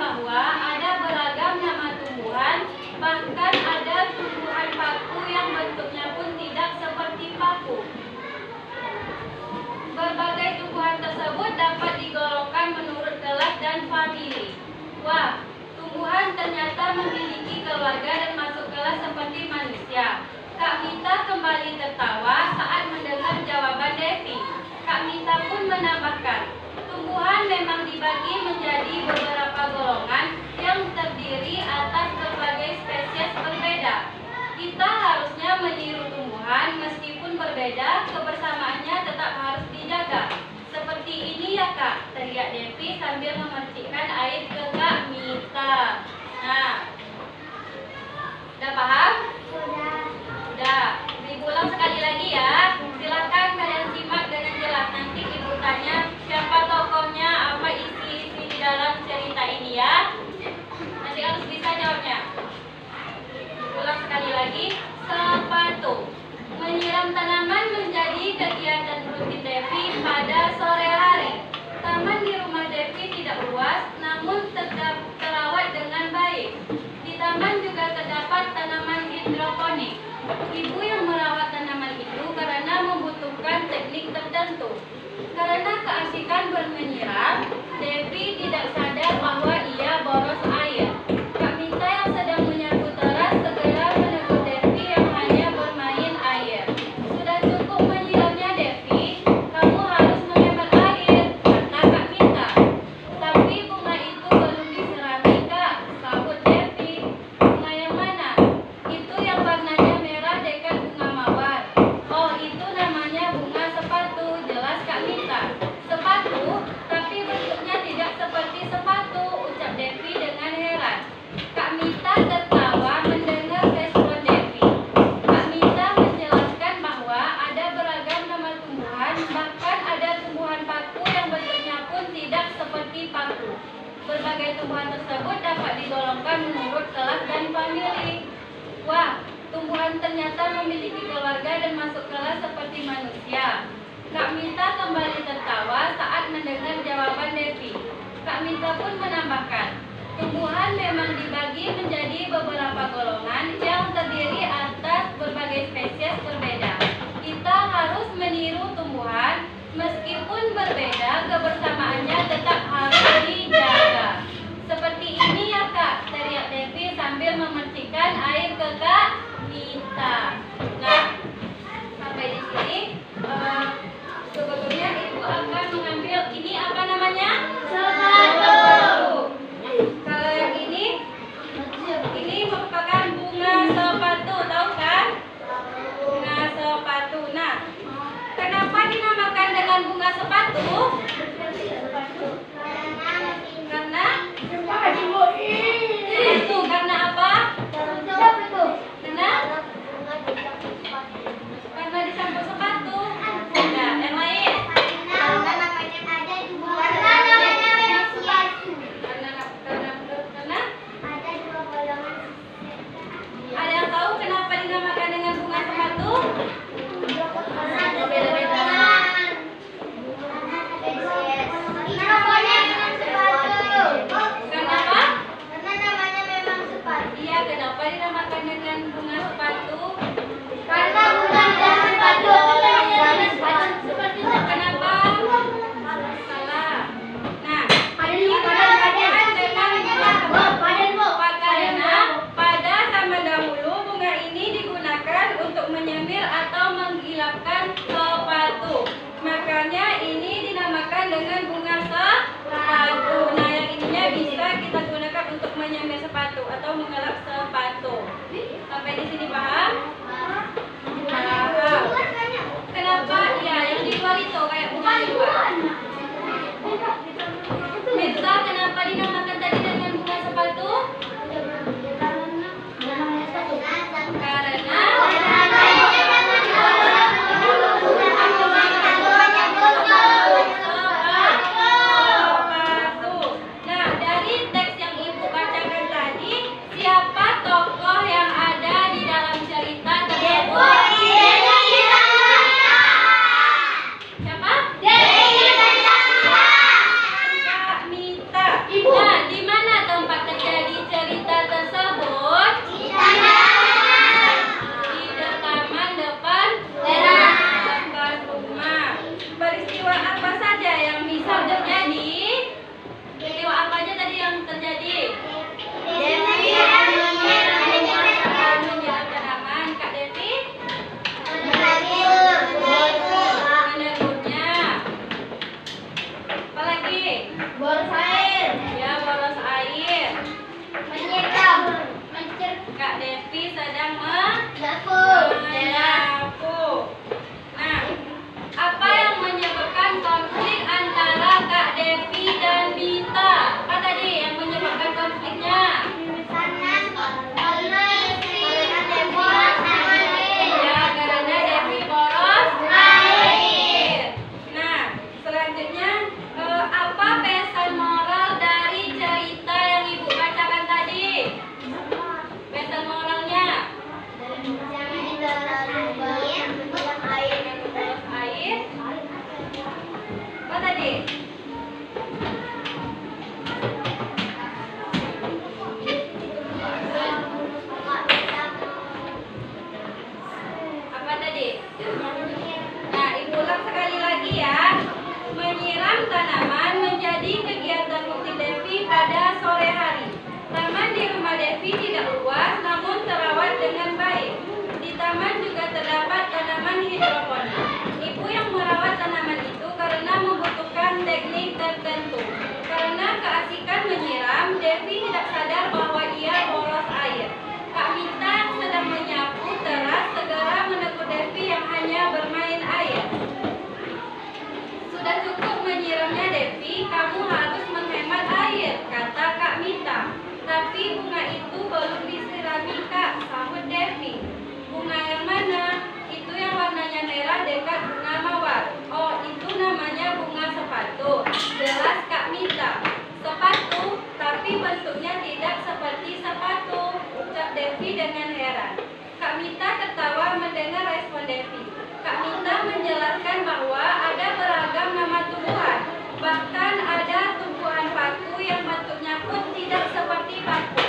bahwa ada beragam nama tumbuhan, bahkan ada tumbuhan paku yang bentuknya pun tidak seperti paku. Berbagai tumbuhan tersebut dapat digolongkan menurut kelas dan famili. Wah, tumbuhan ternyata memiliki keluarga dan masuk kelas seperti manusia. Kak Mita kembali tertawa saat mendengar jawaban Devi. Kak Mita pun menambahkan, tumbuhan memang dibagi menjadi beberapa golongan yang terdiri atas berbagai spesies berbeda. Kita harusnya meniru tumbuhan meskipun berbeda, kebersamaannya tetap harus dijaga. Seperti ini ya Kak, teriak Devi sambil memercikkan air ke Kak Mita. Nah, udah paham? Udah. Diulang sekali lagi ya. Silakan kalian simak dengan jelas. Nanti ibu tanya siapa tokohnya, apa isi di dalam cerita ini ya. Nanti harus bisa jawabnya. Ulang sekali lagi. Sepatu. Menyiram tanaman menjadi kegiatan rutin Devi pada sore hari. Taman di rumah Devi tidak luas, namun tetap terawat dengan baik. Di taman juga terdapat tanaman hidroponik. Ibu yang merawat tanaman itu karena membutuhkan teknik tertentu. Karena keasikan bermenyiram, Devi tidak sadar bahwa ia boros air. Kak Mita yang sedang menyapu teras segera menegur Devi yang hanya bermain air. Sudah cukup menyiramnya Devi, kamu harus menghemat air, kata Kak Mita. Tapi bunga itu belum disirami Kak, sahut Devi. Bunga yang mana? Itu yang warnanya merah dekat bunga mawar. Oh, itu namanya bunga sepatu, jelas Kak Mita. Sepatu, tapi bentuknya tidak seperti sepatu, ucap Devi dengan heran. Kak Mita tertawa mendengar respon Devi. Kak Mita menjelaskan bahwa ada beragam nama tumbuhan, bahkan ada tumbuhan paku yang bentuknya pun tidak seperti paku. Berbagai tumbuhan tersebut dapat digolongkan menurut kelas dan famili. Wah, tumbuhan ternyata memiliki keluarga dan masuk kelas seperti manusia. Kak Mita kembali tertawa saat mendengar jawaban Devi. Kak Mita pun menambahkan, tumbuhan memang dibagi menjadi beberapa golongan yang terdiri atas berbagai spesies berbeda. Kita harus meniru tumbuhan, meskipun berbeda, kebersamaannya tetap harus dijaga. Seperti ini ya Kak, teriak Devi sambil memercikkan air ke Kak Mita. Nah, sampai di sini sebetulnya ibu akan mengambil ini apa namanya? Sepatu. Kalau yang ini merupakan bunga sepatu, tahu kan? Bunga sepatu. Nah, kenapa dinamakan dengan bunga sepatu? Karena itu karena apa? Karena disampul sepatu. Nah, yang lain. Karena ada yang tahu kenapa dinamakan dengan bunga sepatu? Beda-beda. Kenapa? Karena namanya memang sepatu. Iya, kenapa dinamakan dengan bunga sepatu? Karena bukan sepatu. Kenapa? Salah. Nah, Paden, ini dinamakan dengan bunga sepatu Paden, Bu. karena pada zaman dahulu bunga ini digunakan untuk menyemir atau menggilapkan sepatu. Makanya ini dinamakan dengan bunga sepatu. Nah, yang ininya bisa kita gunakan untuk menyemir sepatu atau mengelap sepatu. Sampai di sini paham? Paham. Kenapa? Ya, yang di luar itu kayak bunga di luar. Mirza, kenapa dinamakan tadi dengan bunga sepatu? Karena sepatu. Nah, dari teks yang ibu bacakan tadi, siapa tokoh yang ada di dalam cerita tanaman hidroponik. Ibu yang merawat tanaman itu karena membutuhkan teknik tertentu. Karena keasikan menyiram, Devi tidak sadar bahwa ia boros air. Kak Mita sedang menyapu teras segera menegur Devi yang hanya bermain air. Sudah cukup menyiramnya Devi, kamu harus menghemat air, kata Kak Mita. Tapi bunga itu belum disirami Kak, sahut Devi. Bunga yang mana? Itu yang warnanya merah dekat bunga mawar. Oh, itu namanya bunga sepatu. Jelas Kak Mita. Sepatu, tapi bentuknya tidak seperti sepatu, ucap Devi dengan heran. Kak Mita tertawa mendengar respon Devi. Kak Mita menjelaskan bahwa ada beragam nama tumbuhan. Bahkan ada tumbuhan paku yang bentuknya pun tidak seperti paku.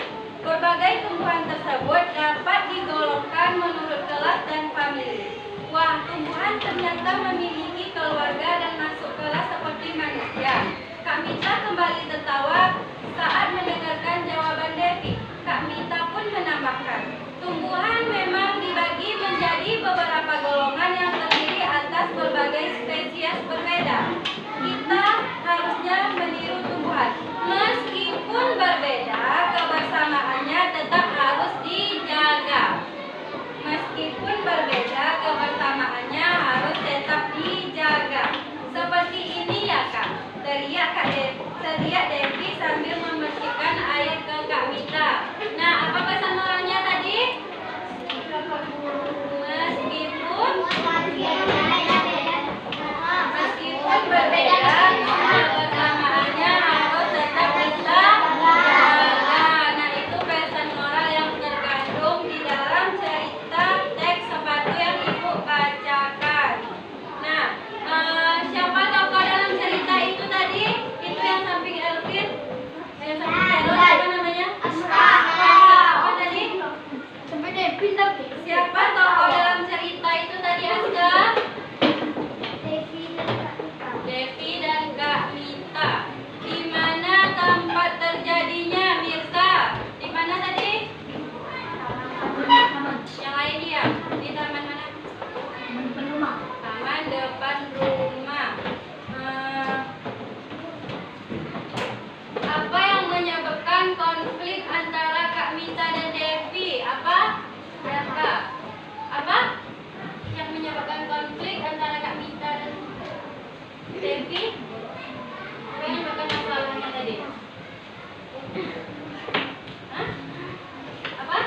Berbagai tumbuhan tersebut dapat digolongkan menurut kelas dan famili. Wah, tumbuhan ternyata memiliki keluarga dan masuk kelas seperti manusia. Kak Mita kembali tertawa saat mendengarkan jawaban Devi. Kak Mita pun menambahkan, tumbuhan memang dibagi menjadi beberapa golongan yang terdiri atas berbagai spesies berbeda. Kita harusnya meniru tumbuhan. Meskipun berbeda, kebersamaannya tetap harus dijaga. Meskipun berbeda, kebersamaannya harus tetap dijaga. Seperti ini ya Kak, teriak Devi sambil membersihkan air ke Kak Mita. Nah, apa pesan moralnya tadi? Meskipun berbeda, kebersamaannya harus tetap dijaga. Nah, itu pesan moral yang terkandung di dalam cerita teks sepatu yang Ibu bacakan. Nah, siapa tokoh dalam cerita itu tadi? Itu yang samping Elvin, yang samping Carol, apa namanya? Apa tadi? Sampai Devi tapi. Siapa tokoh dalam cerita itu tadi, Aska? Devi dan Kak Mita. Di mana tempat terjadinya, Mirza? Di mana tadi? Yang lain ya? Di taman mana? Taman depan rumah. Apa yang menyebabkan konflik antara Kak Mita dan Devi? Apa? Apa? Yang menyebabkan konflik antara Kak Mita dan Devi? Apa yang menyebabkan masalahnya tadi? Hah? Apa?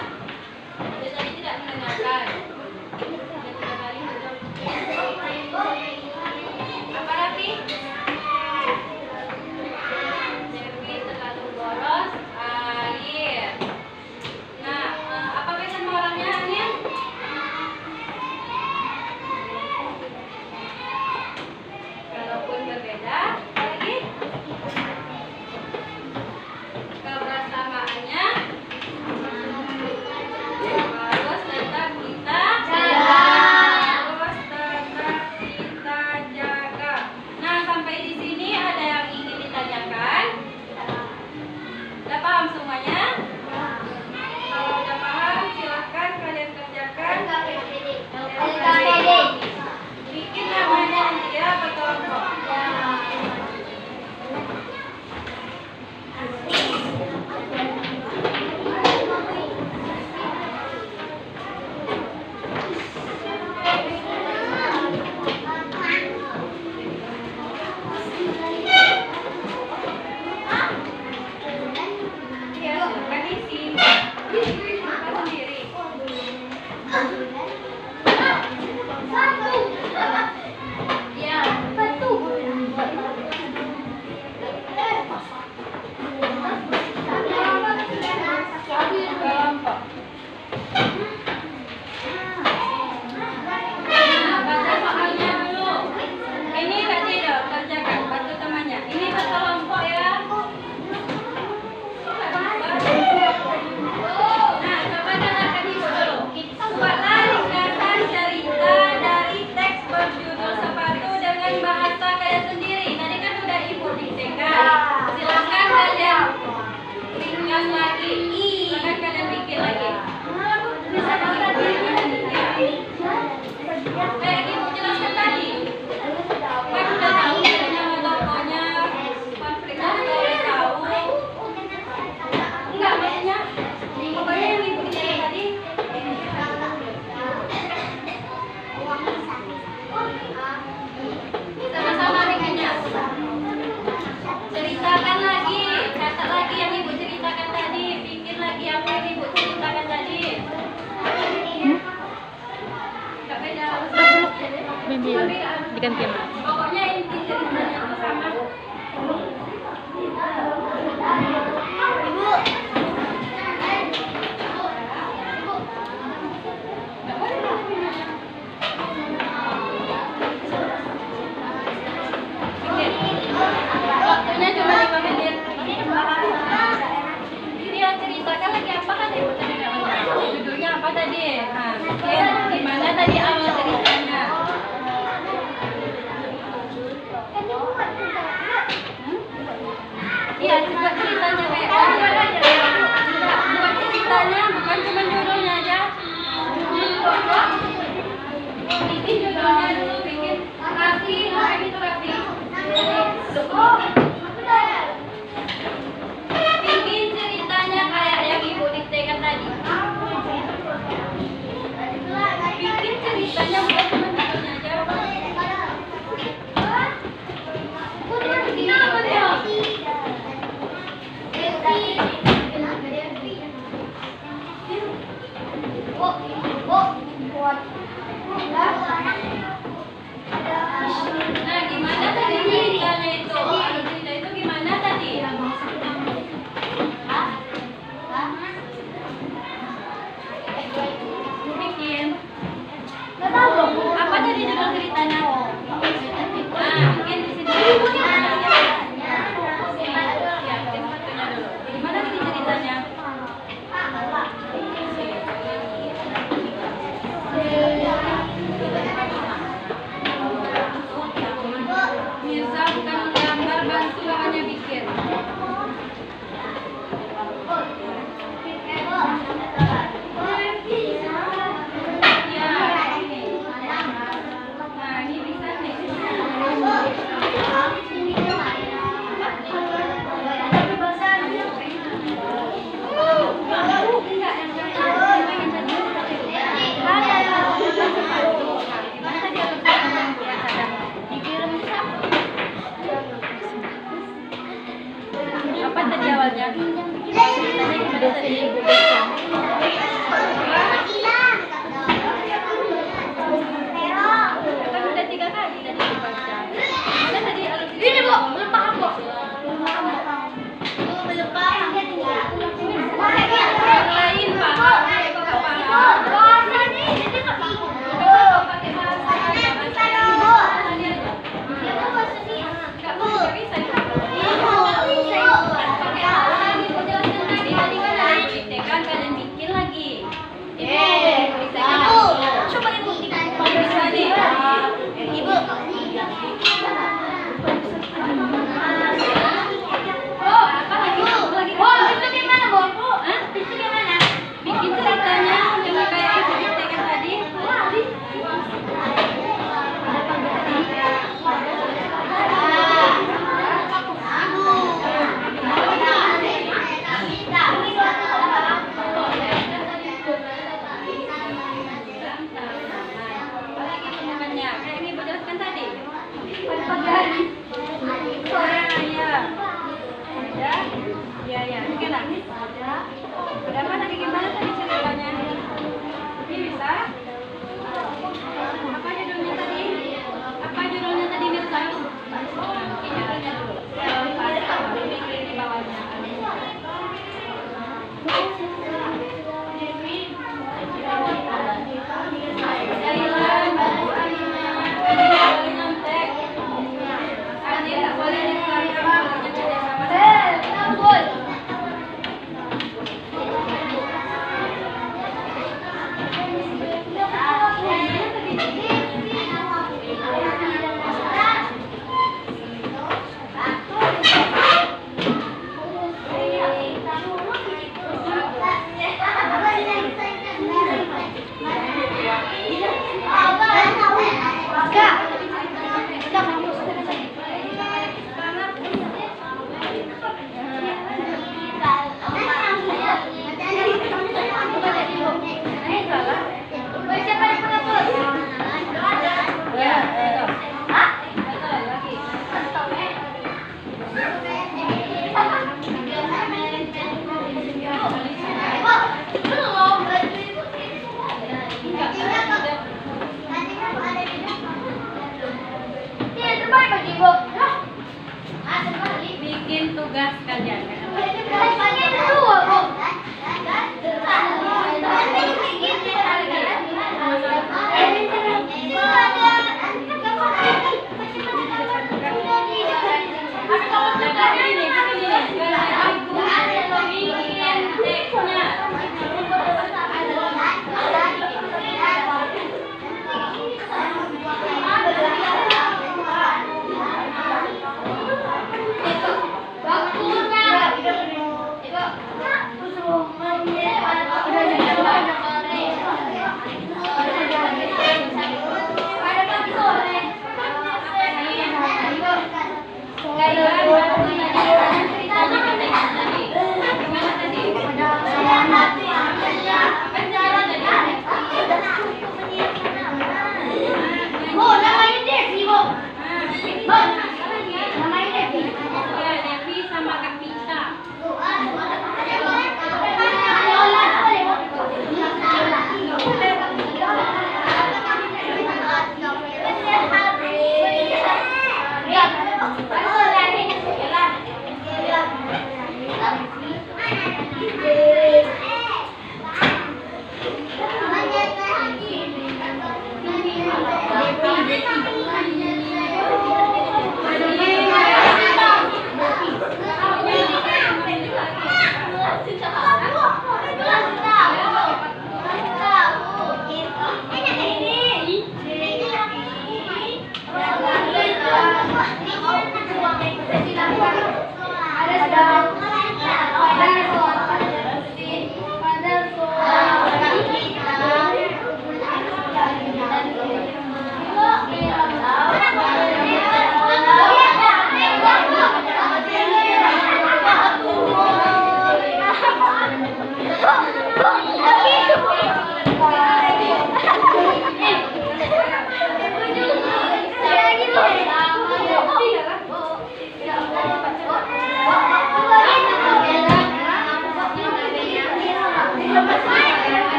Dia tadi tidak mendengarkan. Dia tiga kali apa Raffi? Devi terlalu boros air. Nah, apa pesan moralnya Anin? digantiin. Pokoknya inti ceritanya itu sama. Waktunya cuma 5 menit. Dia ceritakan lagi apa kan ibu tadi nggak mendengar. Judulnya apa tadi? Nah, bikin gimana tadi awal ceritanya? Iya, coba ceritanya kayak tadi. Buat ceritanya, bukan cuma judulnya aja. Bikin judulnya dulu, bikin Raffi, apa itu Raffi? Bikin ceritanya kayak yang ibu diktekan tadi. Bikin ceritanya bukan cuma judulnya aja. Nah, gimana tadi ceritanya itu? Alur cerita itu gimana tadi? Bikin. Apa tadi judul ceritanya? Nah, bikin di sini. Ya, bikin satunya dulu. Gimana tadi ceritanya? Mirza bukan menggambar, bantu hanya bikin. Ya, ini. Nah, ini bisa nih. Enggak, yang pengen tadi. Gimana tadi alur ceritanya? Dikirim siapa? Apa tadi awalnya? Ceritanya gimana tadi? Kan udah 3 kali tadi dibaca. Mana tadi alur ceritanya? Ini, Bu, belum paham, Bu. Yang lain paham, kok paham? Pakai bahasa aja, bahasa Indonesia. Nggak bisa ya? Pakai apa lagi? Kau jelaskan tadi kan ada yang diktekan, kalian bikin lagi. Diktekan lagi. Coba ibu Bisa nih. Ibu. Apa lagi? Lagi Itu gimana, Bu? Hah? Itu gimana? Bikin ceritanya cuma kayak ibu diktekan tadi. Apalagi temannya, kayak yang ibu jelaskan tadi. Ya, ya. Iya, iya. Ini kan ada apa tadi? Gimana tadi ceritanya? Ini bisa? Apa judulnya tadi? Apa judulnya tadi, Mirza? Bikin judulnya dulu. Baru bikin di bawahnya. Jailan, bantu Amina. Ini nggak boleh nyontek. Adi nggak boleh dikeluarkan, bolehnya kerja sama.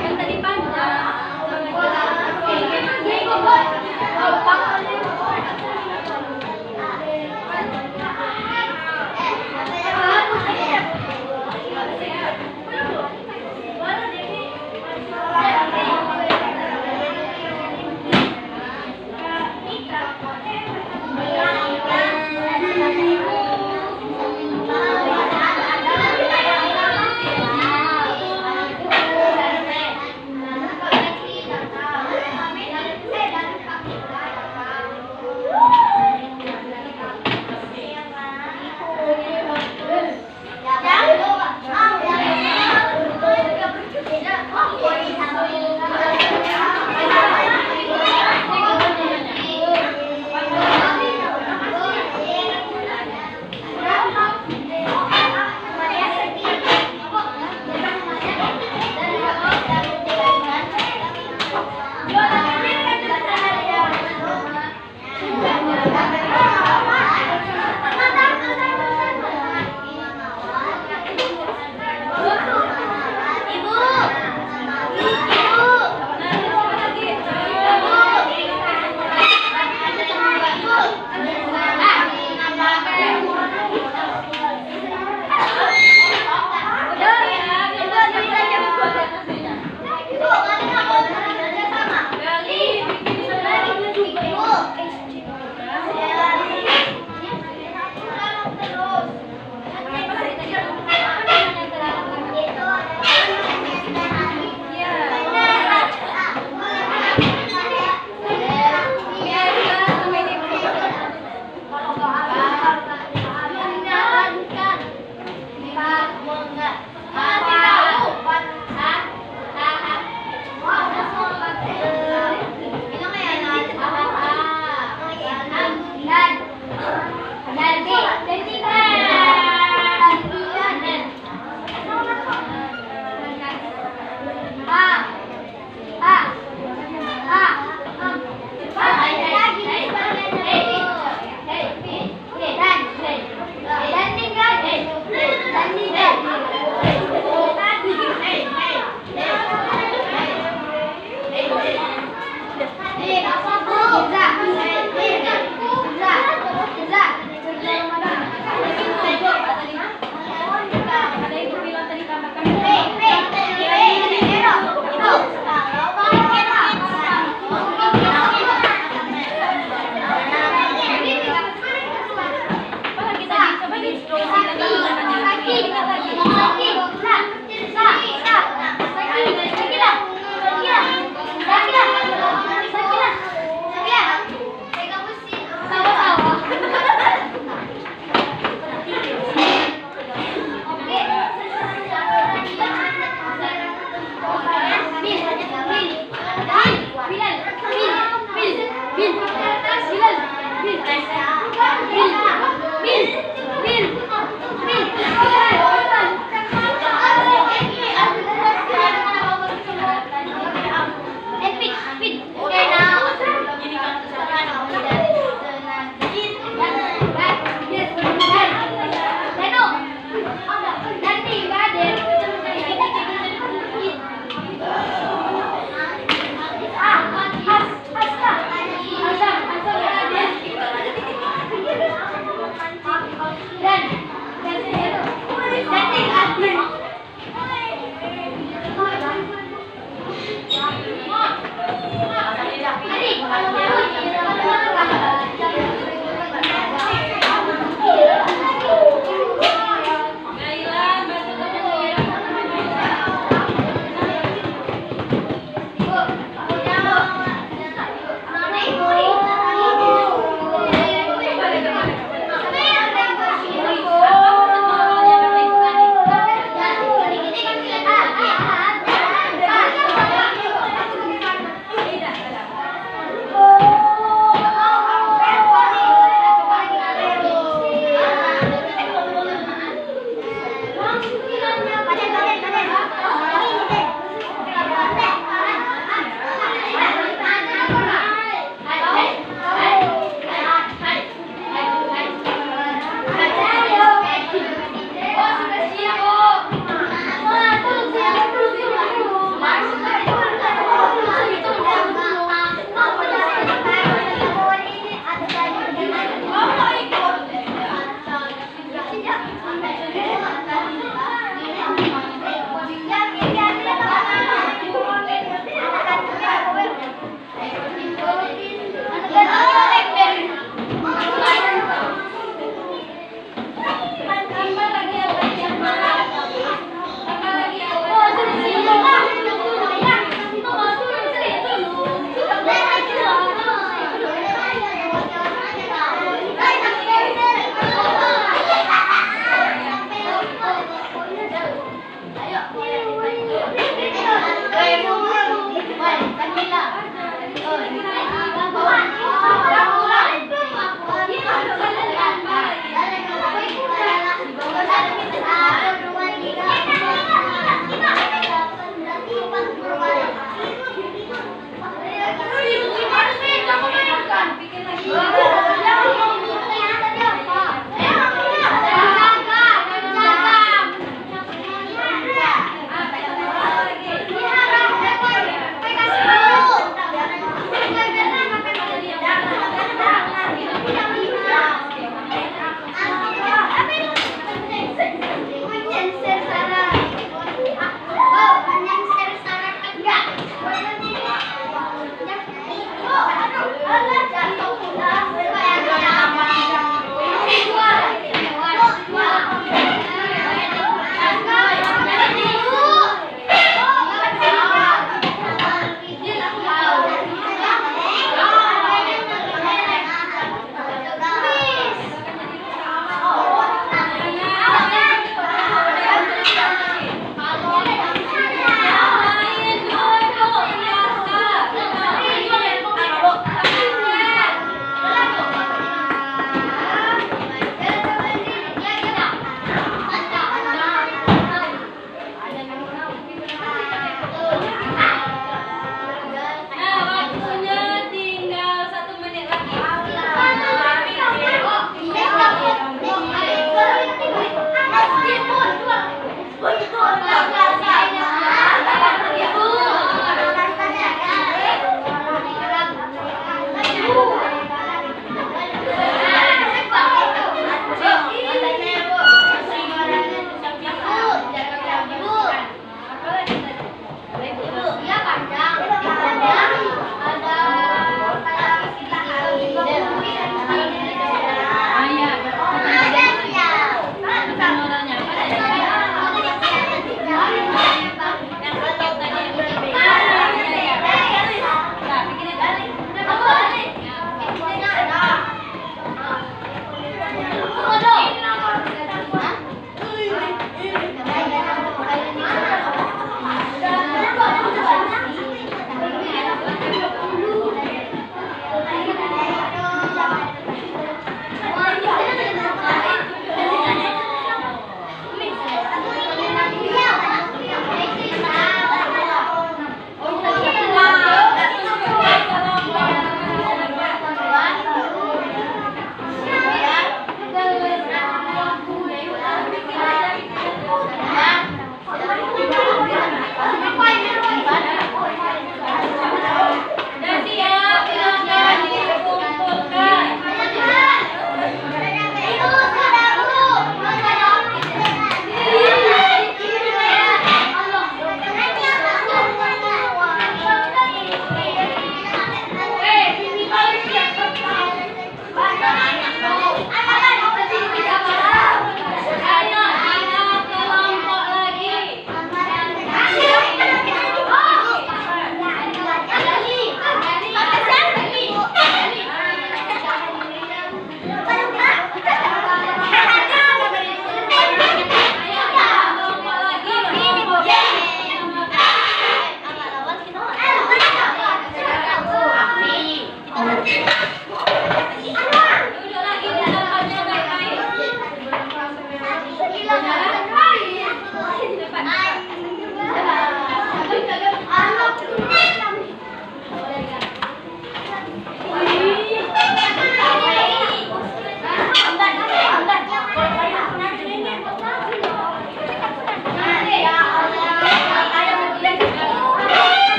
Yang tadi panjang.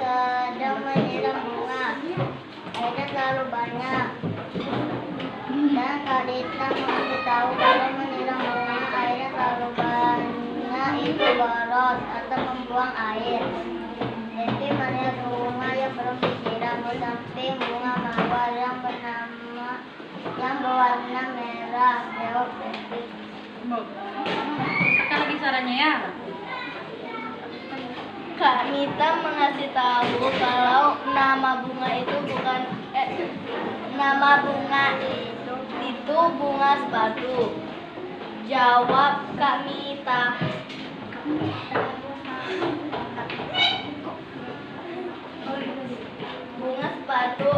sedang menyiram bunga. Airnya terlalu banyak. Dan Kak Dita mengasih tahu kalau menyiram bunga airnya terlalu banyak itu boros atau membuang air. Devi melihat bunga yang belum disiram di samping bunga mawar yang berwarna merah. Jawab Devi. Sekali lagi sarannya ya. Kak Nita mengasih tahu kalau nama bunga itu bunga sepatu. Jawab Kak Nita. Bunga sepatu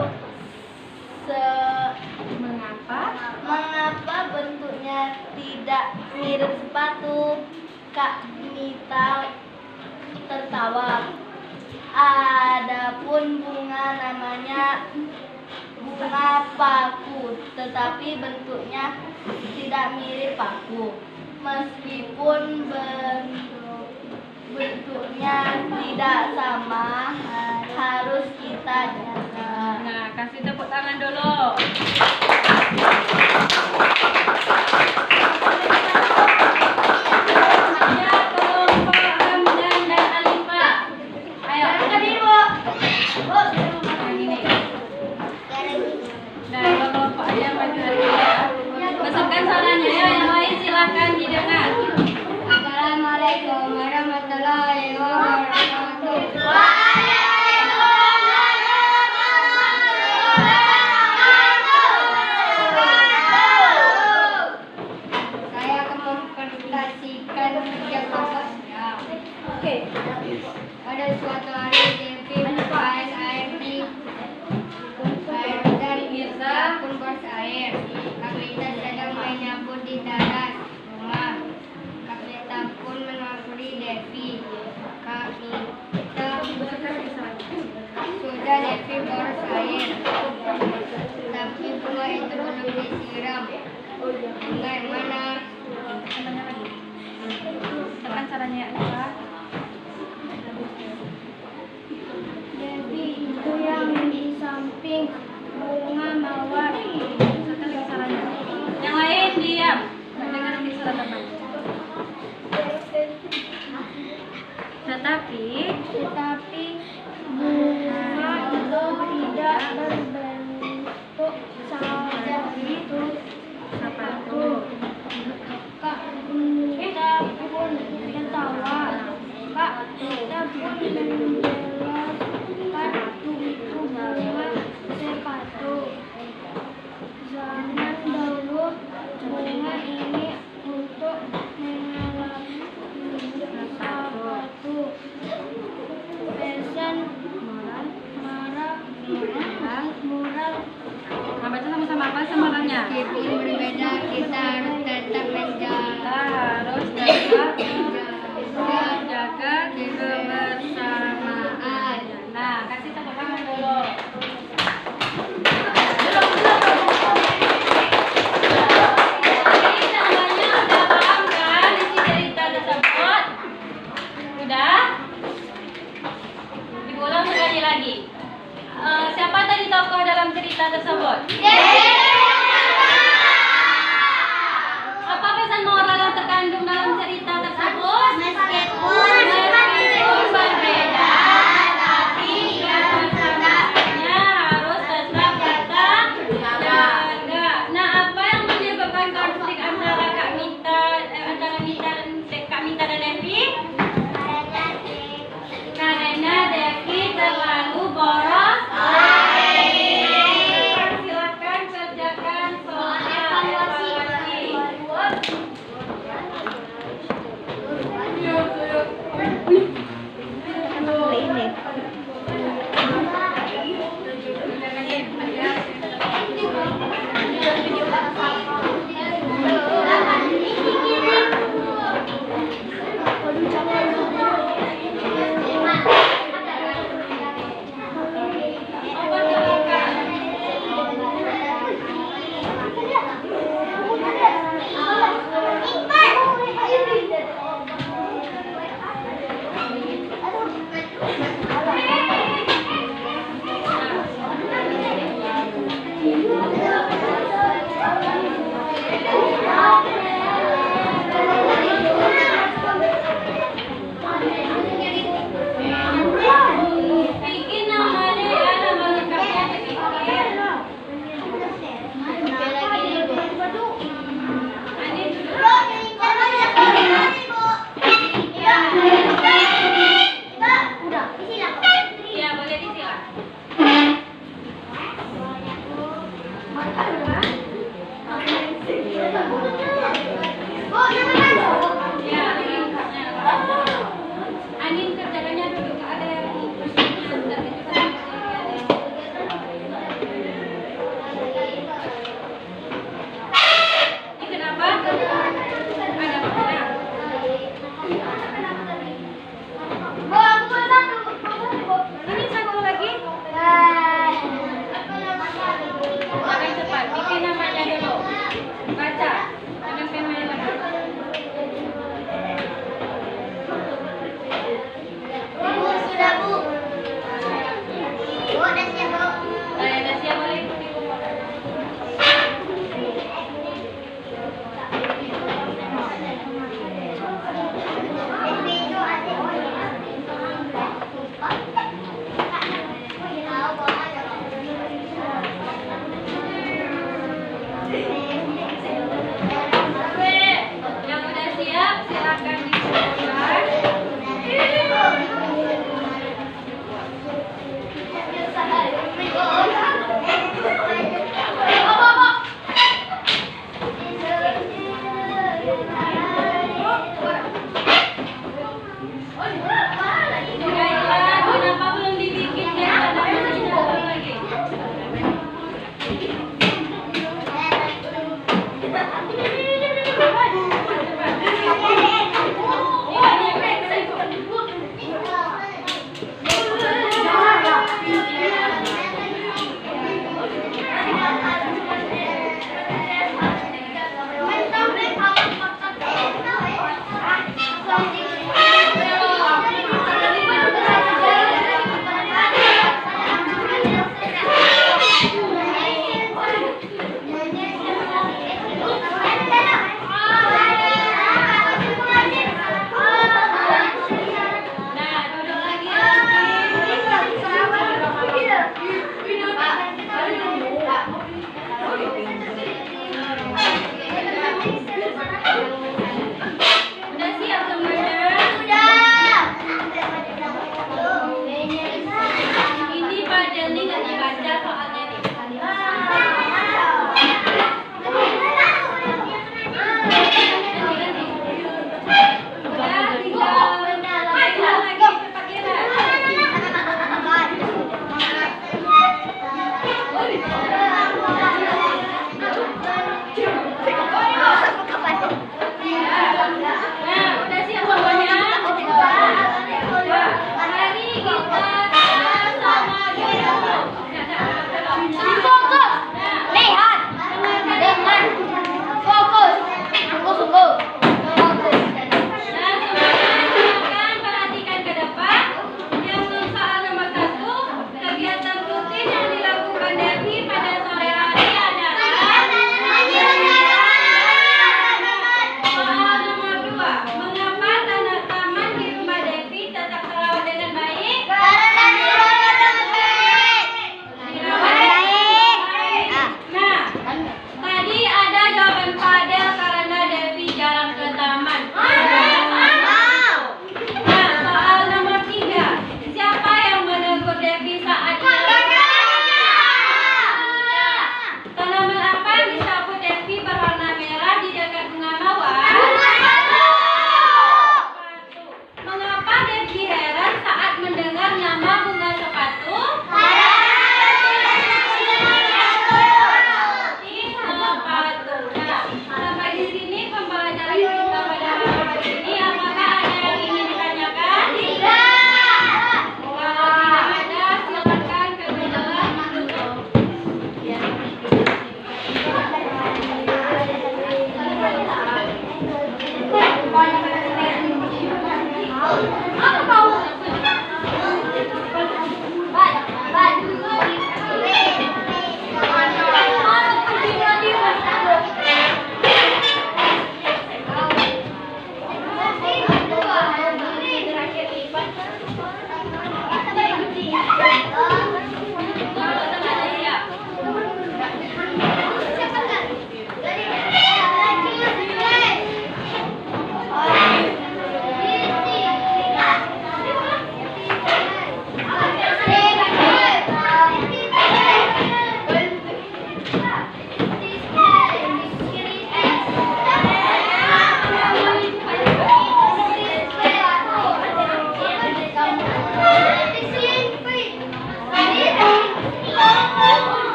mengapa bentuknya tidak mirip sepatu? Kak Nita tertawa. Adapun bunga namanya bunga paku, tetapi bentuknya tidak mirip paku. Meskipun bentuknya tidak sama, harus kita jaga. Nah, kasih tepuk tangan dulu. Ya, tolong Pak Hamdan dan Alifa. Ayo. Yang ini. Nah, kalau Pak Ayah maju lagi ya. Masukkan sarannya ya, yang lain silahkan didengar. Assalamualaikum warahmatullahi wabarakatuh. Saya akan mempresentasikan kerja kelompoknya. Oke. Pada suatu hari Devi membuang air di dapur bos air. Kak Rita sedang menyapu di teras rumah. Kak Rita pun meneleponi Devi. Kak Rita sudah Devi boros air, tapi bunga itu belum disiram. Bunga yang mana? Tekan caranya ya. Devi itu yang di samping bunga mawar. Tekan caranya. Yang lain diam. Dengar nanti suara teman. Tetapi bunga itu tidak berbentuk sepatu. Kak Rita pun tertawa. Kak Rita pun